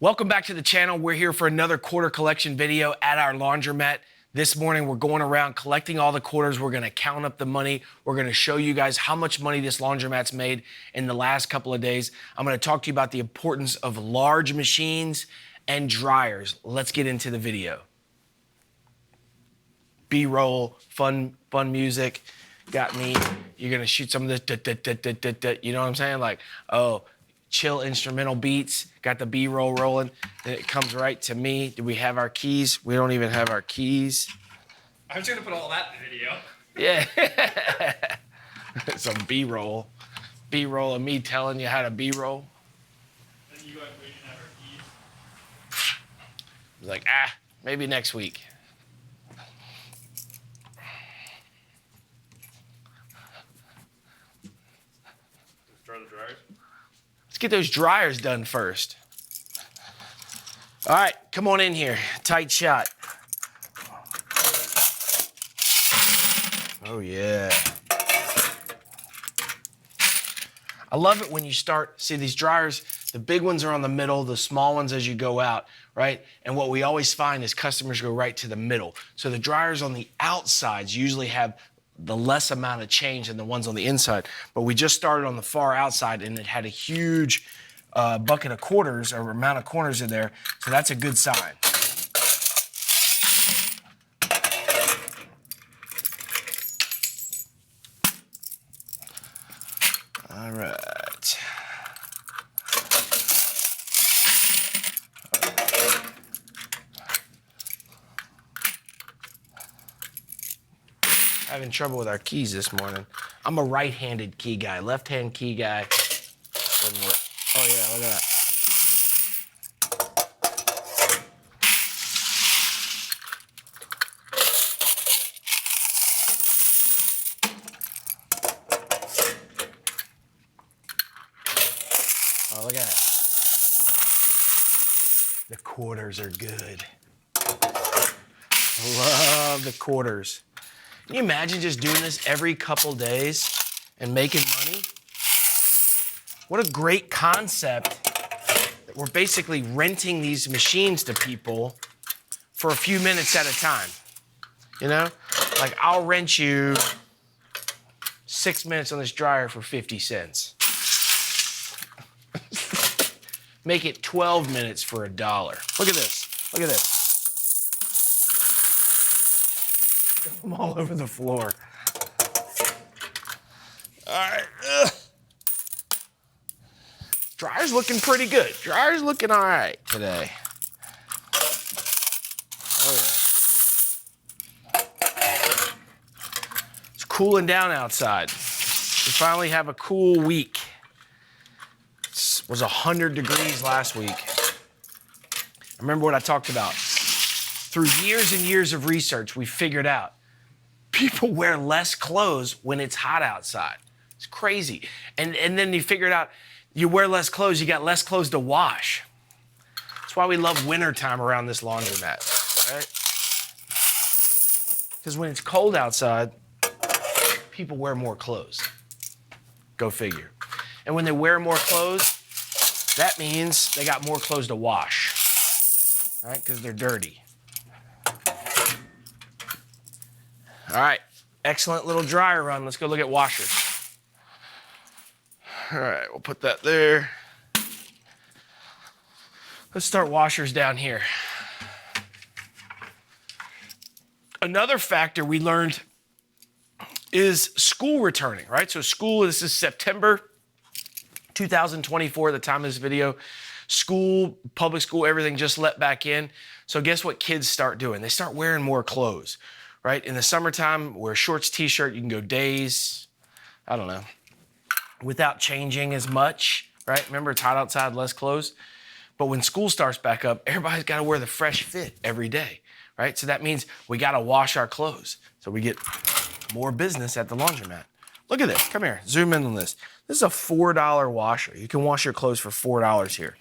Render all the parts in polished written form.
Welcome back to the channel. We're here for another quarter collection video at our laundromat. This morning, we're going around collecting all the quarters. We're gonna count up the money. We're gonna show you guys how much money this laundromat's made in the last couple of days. I'm gonna talk to you about the importance of large machines and dryers. Let's get into the video. B-roll, fun music. Got me. You're gonna shoot some of this, you know what I'm saying? Like, oh, chill instrumental beats, got the B-roll rolling, then it comes right to me. Do we have our keys? We don't even have our keys. I was gonna put all that in the video. Yeah. Some B-roll. B-roll of me telling you how to B-roll. Then you go ahead and wait and have our keys. I was like, maybe next week. Let's dry the dryers. Let's get those dryers done first. All right, come on in here. Tight shot. Oh, yeah. I love it when you start, see these dryers, the big ones are on the middle, the small ones as you go out, right? And what we always find is customers go right to the middle. So the dryers on the outsides usually have the less amount of change than the ones on the inside. But we just started on the far outside and it had a huge bucket of quarters or amount of corners in there. So that's a good sign. All right. Having trouble with our keys this morning. I'm a right-handed key guy. Left-hand key guy doesn't work. Oh yeah, look at that. Oh, look at that. The quarters are good. Love the quarters. Can you imagine just doing this every couple days and making money? What a great concept that we're basically renting these machines to people for a few minutes at a time. You know? Like, I'll rent you 6 minutes on this dryer for 50 cents. Make it 12 minutes for $1. Look at this. Look at this. I'm all over the floor. All right. Ugh. Dryer's looking pretty good. Dryer's looking all right today. Oh, yeah. It's cooling down outside. We finally have a cool week. It was 100 degrees last week. Remember what I talked about. Through years and years of research, we figured out people wear less clothes when it's hot outside. It's crazy. And then you figured out you wear less clothes, you got less clothes to wash. That's why we love wintertime around this laundromat, right? Because when it's cold outside, people wear more clothes. Go figure. And when they wear more clothes, that means they got more clothes to wash, right? Because they're dirty. All right, excellent little dryer run. Let's go look at washers. All right, we'll put that there. Let's start washers down here. Another factor we learned is school returning, right? So school, this is September 2024, the time of this video. School, public school, everything just let back in. So guess what kids start doing? They start wearing more clothes. Right? In the summertime, wear shorts, t-shirt, you can go days, I don't know, without changing as much, right? Remember, it's hot outside, less clothes. But when school starts back up, everybody's got to wear the fresh fit every day, right? So that means we got to wash our clothes. So we get more business at the laundromat. Look at this. Come here. Zoom in on this. This is a $4 washer. You can wash your clothes for $4 here.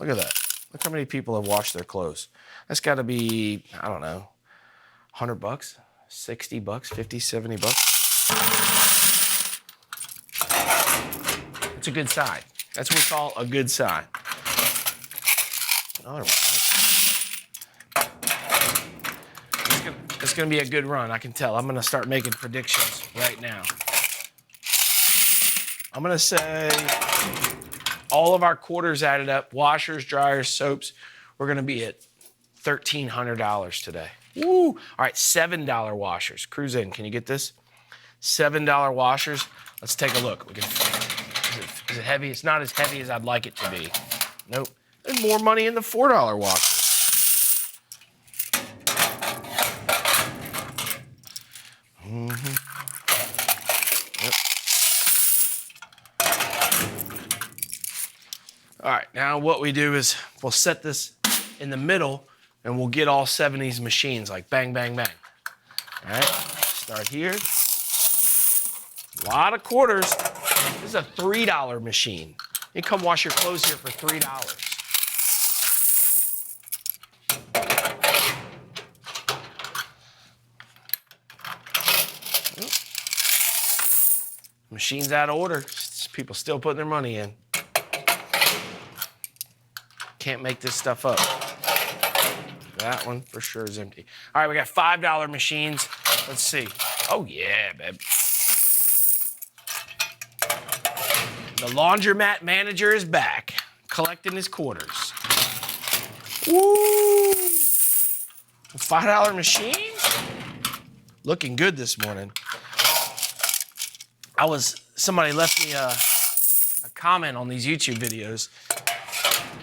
Look at that. Look how many people have washed their clothes. That's got to be, I don't know, 100 bucks, 60 bucks, 50, 70 bucks. It's a good sign. That's what we call a good sign. All right. It's gonna be a good run, I can tell. I'm gonna start making predictions right now. I'm gonna say all of our quarters added up, washers, dryers, soaps, we're gonna be at $1,300 today. Woo! All right, $7 washers. Cruise in, can you get this? $7 washers. Let's take a look. Is it heavy? It's not as heavy as I'd like it to be. Nope. There's more money in the $4 washers. Yep. All right, now what we do is we'll set this in the middle and we'll get all 7 of these machines, like bang, bang, bang. All right, start here. A lot of quarters. This is a $3 machine. You come wash your clothes here for $3. Machine's out of order. People still putting their money in. Can't make this stuff up. That one for sure is empty. All right, we got $5 machines. Let's see. Oh yeah, babe. The laundromat manager is back, collecting his quarters. Woo! $5 machines? Looking good this morning. Somebody left me a comment on these YouTube videos,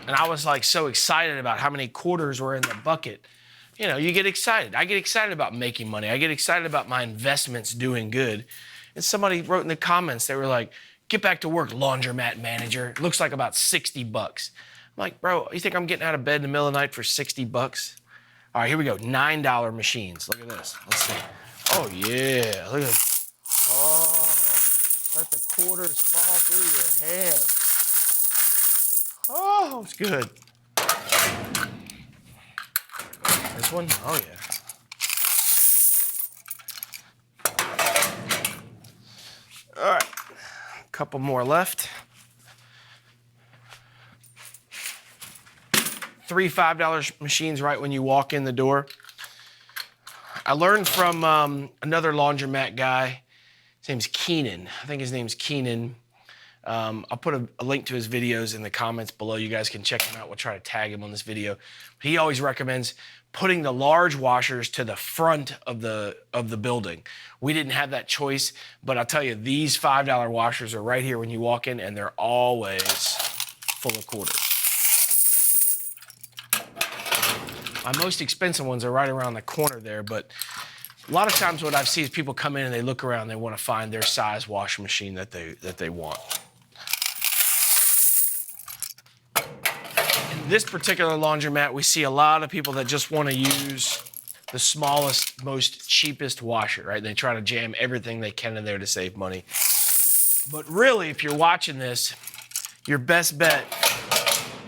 and I was like so excited about how many quarters were in the bucket. You know, you get excited. I get excited about making money. I get excited about my investments doing good. And somebody wrote in the comments, they were like, get back to work, laundromat manager. It looks like about 60 bucks. I'm like, bro, you think I'm getting out of bed in the middle of the night for 60 bucks? All right, here we go. $9 machines. Look at this. Let's see. Oh, yeah. Look at this. Oh, let the quarters fall through your hands. Oh, it's good. This one? Oh, yeah. All right. A couple more left. 3 $5 machines right when you walk in the door. I learned from another laundromat guy. His name's Keenan. I think his name's Keenan. I'll put a link to his videos in the comments below. You guys can check him out. We'll try to tag him on this video. But he always recommends putting the large washers to the front of the building. We didn't have that choice, but I'll tell you, these $5 washers are right here when you walk in, and they're always full of quarters. My most expensive ones are right around the corner there, but a lot of times what I've seen is people come in and they look around and they want to find their size washing machine that they want. In this particular laundromat, we see a lot of people that just want to use the smallest, most cheapest washer, right? They try to jam everything they can in there to save money. But really, if you're watching this, your best bet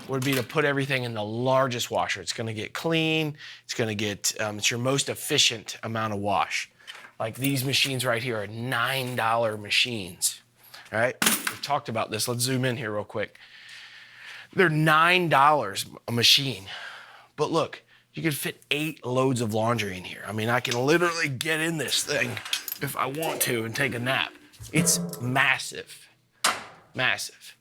would be to put everything in the largest washer. It's gonna get clean, it's gonna get, it's your most efficient amount of wash. Like these machines right here are $9 machines, all right? We've talked about this, let's zoom in here real quick. They're $9 a machine, but look, you could fit 8 loads of laundry in here. I mean, I can literally get in this thing if I want to and take a nap. It's massive, massive.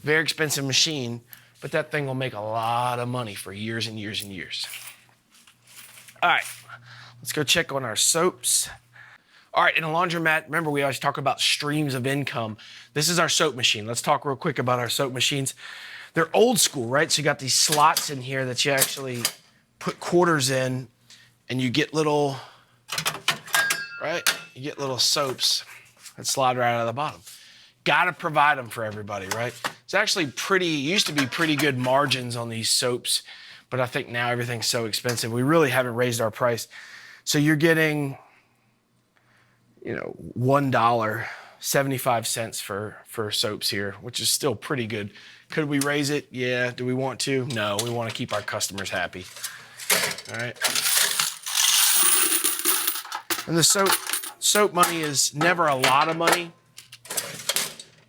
Very expensive machine, but that thing will make a lot of money for years and years and years. All right, let's go check on our soaps. All right, in a laundromat, remember we always talk about streams of income. This is our soap machine. Let's talk real quick about our soap machines. They're old school, right? So you got these slots in here that you actually put quarters in, and you get little, right? You get little soaps that slide right out of the bottom. Gotta provide them for everybody, right? It's actually used to be pretty good margins on these soaps, but I think now everything's so expensive. We really haven't raised our price. So you're getting, $1.75 for soaps here, which is still pretty good. Could we raise it? Yeah. Do we want to? No, we want to keep our customers happy. All right. And the soap money is never a lot of money,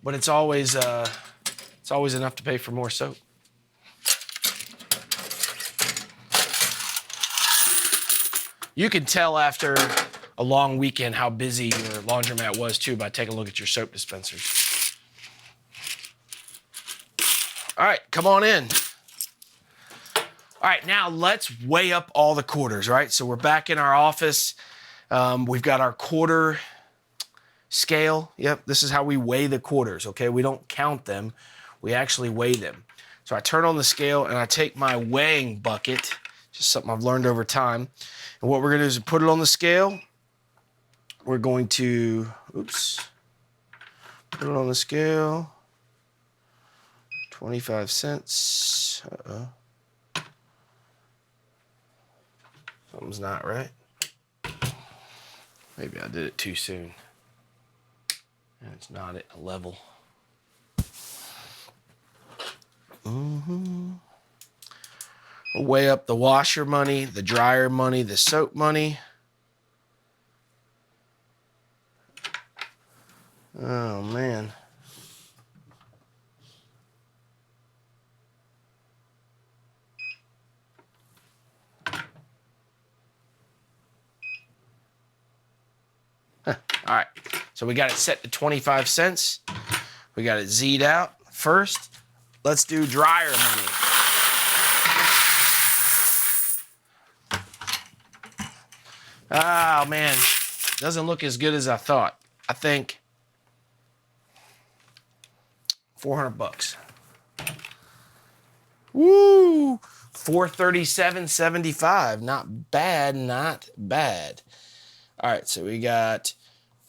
but it's always enough to pay for more soap. You can tell after a long weekend how busy your laundromat was too by taking a look at your soap dispensers. All right, come on in. All right, now let's weigh up all the quarters, right? So we're back in our office. We've got our quarter scale. Yep, this is how we weigh the quarters, okay? We don't count them, we actually weigh them. So I turn on the scale and I take my weighing bucket, just something I've learned over time. And what we're gonna do is put it on the scale. We're going to, put it on the scale. 25 cents. Uh-oh. Something's not right. Maybe I did it too soon. And it's not at a level. We'll weigh up the washer money, the dryer money, the soap money. Oh, man. All right, so we got it set to 25 cents. We got it Z'd out. First, let's do dryer money. Oh, man, doesn't look as good as I thought. I think 400 bucks. Woo! 437.75. Not bad, not bad. All right, so we got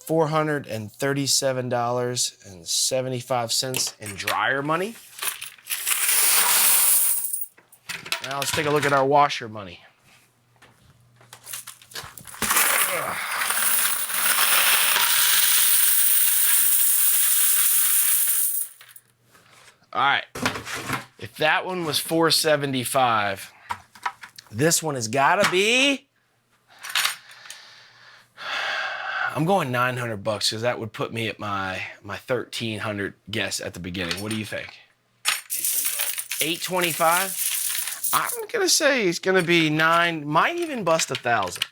$437.75 in dryer money. Now let's take a look at our washer money. All right, if that one was $475, this one has gotta be, I'm going 900 bucks because that would put me at my 1,300 guess at the beginning. What do you think? 825. I'm gonna say it's gonna be 9, might even bust 1,000.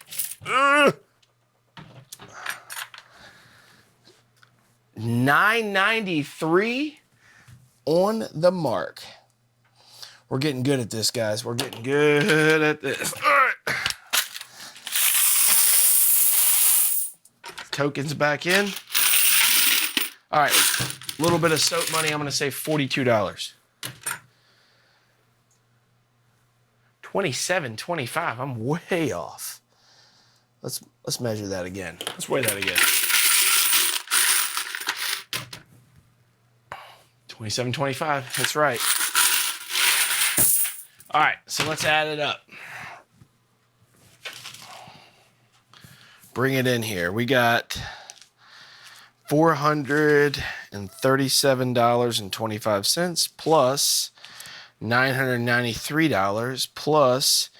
$993 on the mark. We're getting good at this, guys. We're getting good at this. All right. Tokens back in. All right, a little bit of soap money. I'm gonna say $42. $27.25. I'm way off. Let's measure that again. Let's weigh that again. $27.25. That's right. All right, so let's add it up. Bring it in here. We got $437.25 plus $993 plus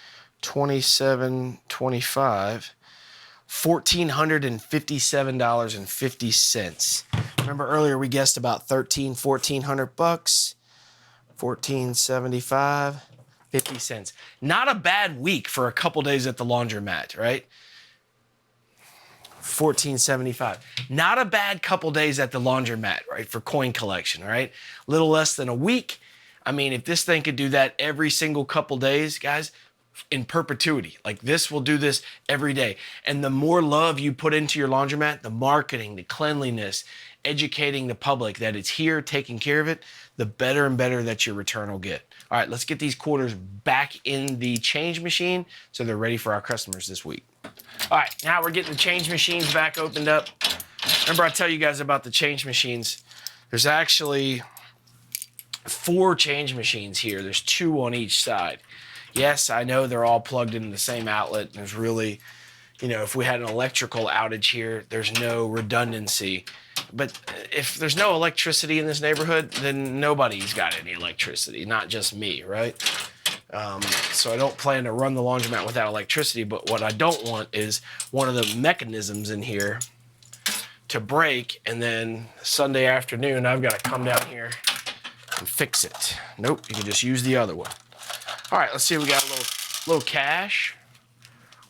$27.25, $1,457.50. Remember earlier we guessed about $1,400 bucks. $1,475, 50 cents. Not a bad week for a couple days at the laundromat, right? $14.75. Not a bad couple days at the laundromat, right? For coin collection, right? Little less than a week. I mean, if this thing could do that every single couple days, guys, in perpetuity, like this will do this every day. And the more love you put into your laundromat, the marketing, the cleanliness, educating the public that it's here, taking care of it, the better and better that your return will get. All right, let's get these quarters back in the change machine so they're ready for our customers this week. All right, now we're getting the change machines back opened up. Remember I tell you guys about the change machines. There's actually 4 change machines here. There's 2 on each side. Yes, I know they're all plugged into the same outlet. There's really, you know, if we had an electrical outage here, there's no redundancy. But if there's no electricity in this neighborhood, then nobody's got any electricity, not just me, right? So I don't plan to run the laundromat without electricity, but what I don't want is one of the mechanisms in here to break, and then Sunday afternoon, I've got to come down here and fix it. Nope, you can just use the other one. All right, let's see, we got a little cash.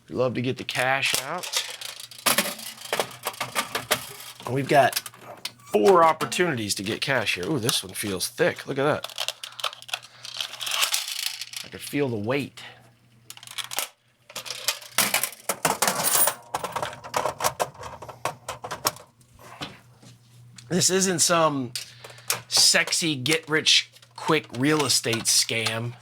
We love to get the cash out. And we've got 4 opportunities to get cash here. Ooh, this one feels thick. Look at that. I can feel the weight. This isn't some sexy get-rich-quick real estate scam.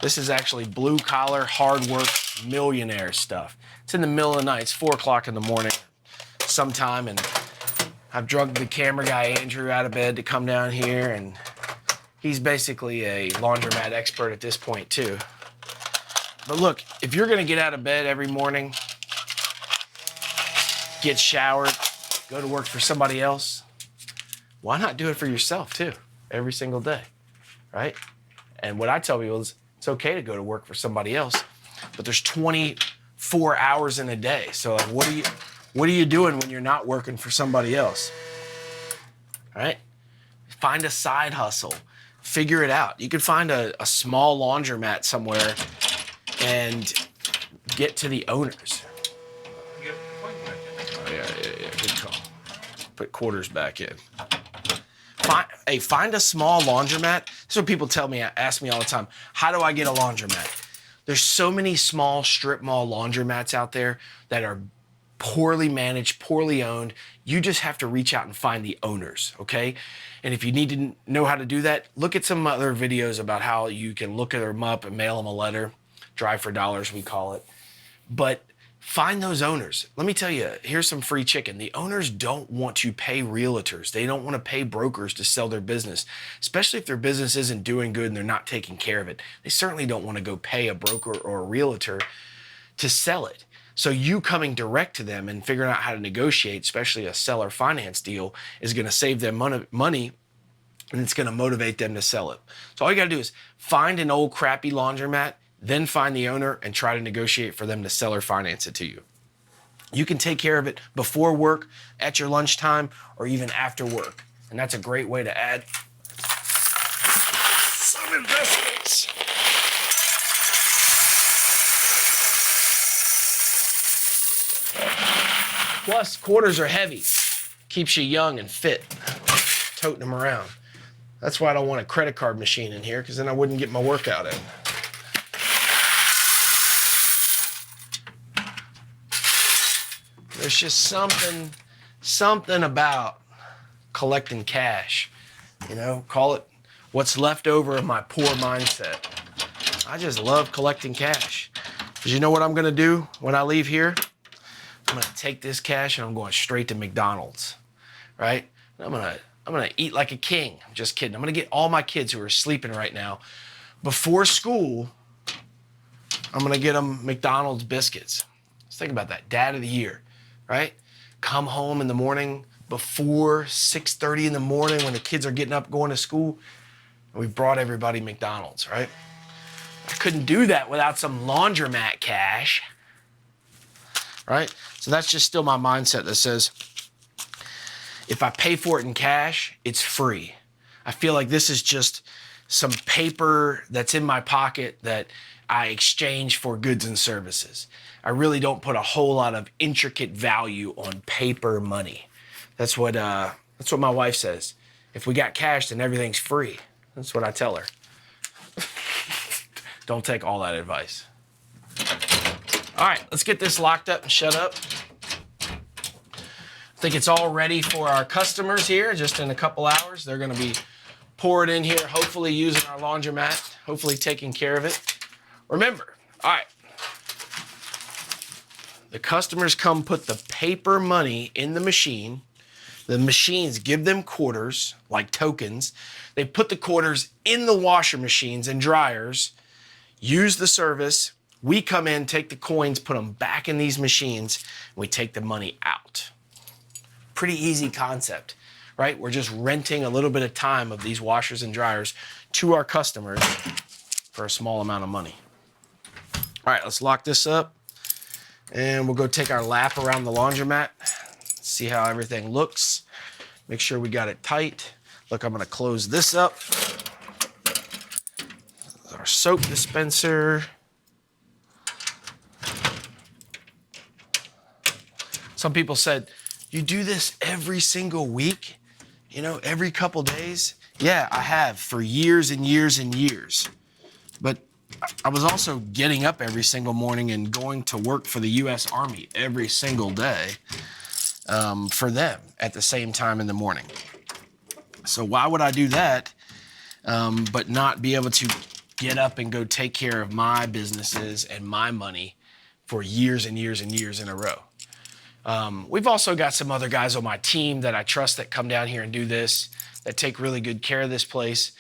This is actually blue-collar, hard-work, millionaire stuff. It's in the middle of the night. It's 4 o'clock in the morning sometime, and I've drugged the camera guy, Andrew, out of bed to come down here, and he's basically a laundromat expert at this point, too. But look, if you're going to get out of bed every morning, get showered, go to work for somebody else, why not do it for yourself, too, every single day, right? And what I tell people is it's okay to go to work for somebody else, but there's 24 hours in a day. So like, what are you doing when you're not working for somebody else? All right? Find a side hustle. Figure it out. You could find a small laundromat somewhere and get to the owners. You get the coin back in. Oh, yeah. Good call. Put quarters back in. Find a small laundromat. This is what people ask me all the time. How do I get a laundromat? There's so many small strip mall laundromats out there that are poorly managed, poorly owned. You just have to reach out and find the owners, okay? And if you need to know how to do that, look at some other videos about how you can look them up and mail them a letter. Drive for dollars, we call it. But find those owners. Let me tell you, here's some free chicken. The owners don't want to pay realtors. They don't want to pay brokers to sell their business, especially if their business isn't doing good and they're not taking care of it. They certainly don't want to go pay a broker or a realtor to sell it. So you coming direct to them and figuring out how to negotiate, especially a seller finance deal, is going to save them money, and it's going to motivate them to sell it. So all you got to do is find an old crappy laundromat, then find the owner and try to negotiate for them to sell or finance it to you. You can take care of it before work, at your lunchtime, or even after work. And that's a great way to add some investments. Plus, quarters are heavy. Keeps you young and fit, toting them around. That's why I don't want a credit card machine in here, because then I wouldn't get my workout in. There's just something about collecting cash. You know, call it what's left over of my poor mindset. I just love collecting cash. Because you know what I'm gonna do when I leave here? I'm gonna take this cash and I'm going straight to McDonald's, right? I'm gonna eat like a king. I'm just kidding. I'm gonna get all my kids who are sleeping right now, before school, I'm gonna get them McDonald's biscuits. Let's think about that, Dad of the Year. Right? Come home in the morning before 6:30 in the morning when the kids are getting up going to school, and we've brought everybody McDonald's, right? I couldn't do that without some laundromat cash, right? So that's just still my mindset that says, if I pay for it in cash, it's free. I feel like this is just some paper that's in my pocket that I exchange for goods and services. I really don't put a whole lot of intricate value on paper money. That's what my wife says. If we got cash, then everything's free. That's what I tell her. Don't take all that advice. All right, let's get this locked up and shut up. I think it's all ready for our customers here. Just in a couple hours, they're gonna be pouring in here, hopefully using our laundromat, hopefully taking care of it. Remember, all right, the customers come put the paper money in the machine. The machines give them quarters, like tokens. They put the quarters in the washer machines and dryers, use the service. We come in, take the coins, put them back in these machines, and we take the money out. Pretty easy concept, right? We're just renting a little bit of time of these washers and dryers to our customers for a small amount of money. All right, let's lock this up, and we'll go take our lap around the laundromat, see how everything looks, make sure we got it tight. Look, I'm gonna close this up. Our soap dispenser. Some people said, you do this every single week? You know, every couple days? Yeah, I have for years and years and years. But I was also getting up every single morning and going to work for the U.S. Army every single day for them at the same time in the morning. So why would I do that but not be able to get up and go take care of my businesses and my money for years and years and years in a row? We've also got some other guys on my team that I trust that come down here and do this, that take really good care of this place.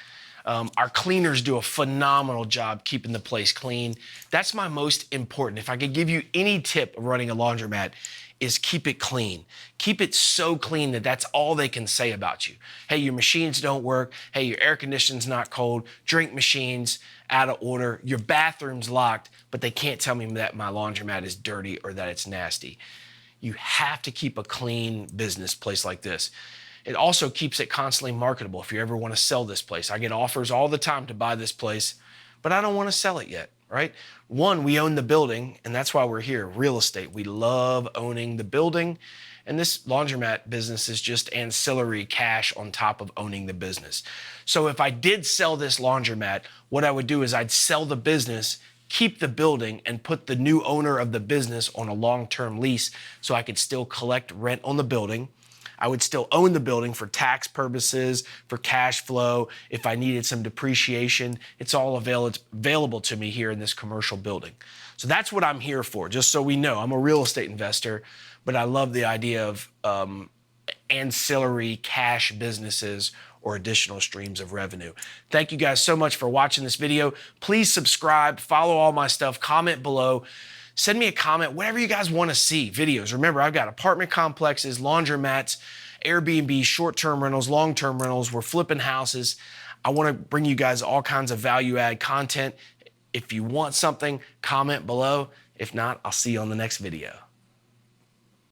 Our cleaners do a phenomenal job keeping the place clean. That's my most important. If I could give you any tip of running a laundromat, is keep it clean. Keep it so clean that that's all they can say about you. Hey, your machines don't work. Hey, your air conditioning's not cold. Drink machines out of order. Your bathroom's locked, but they can't tell me that my laundromat is dirty or that it's nasty. You have to keep a clean business place like this. It also keeps it constantly marketable if you ever want to sell this place. I get offers all the time to buy this place, but I don't want to sell it yet, right? One, we own the building, and that's why we're here, real estate. We love owning the building, and this laundromat business is just ancillary cash on top of owning the business. So if I did sell this laundromat, what I would do is I'd sell the business, keep the building, and put the new owner of the business on a long-term lease so I could still collect rent on the building. I would still own the building for tax purposes, for cash flow. If I needed some depreciation, it's all available to me here in this commercial building. So that's what I'm here for, just so we know. I'm a real estate investor, but I love the idea of ancillary cash businesses or additional streams of revenue. Thank you guys so much for watching this video. Please subscribe, follow all my stuff, comment below. Send me a comment, whatever you guys want to see, videos. Remember, I've got apartment complexes, laundromats, Airbnb, short-term rentals, long-term rentals. We're flipping houses. I want to bring you guys all kinds of value-add content. If you want something, comment below. If not, I'll see you on the next video.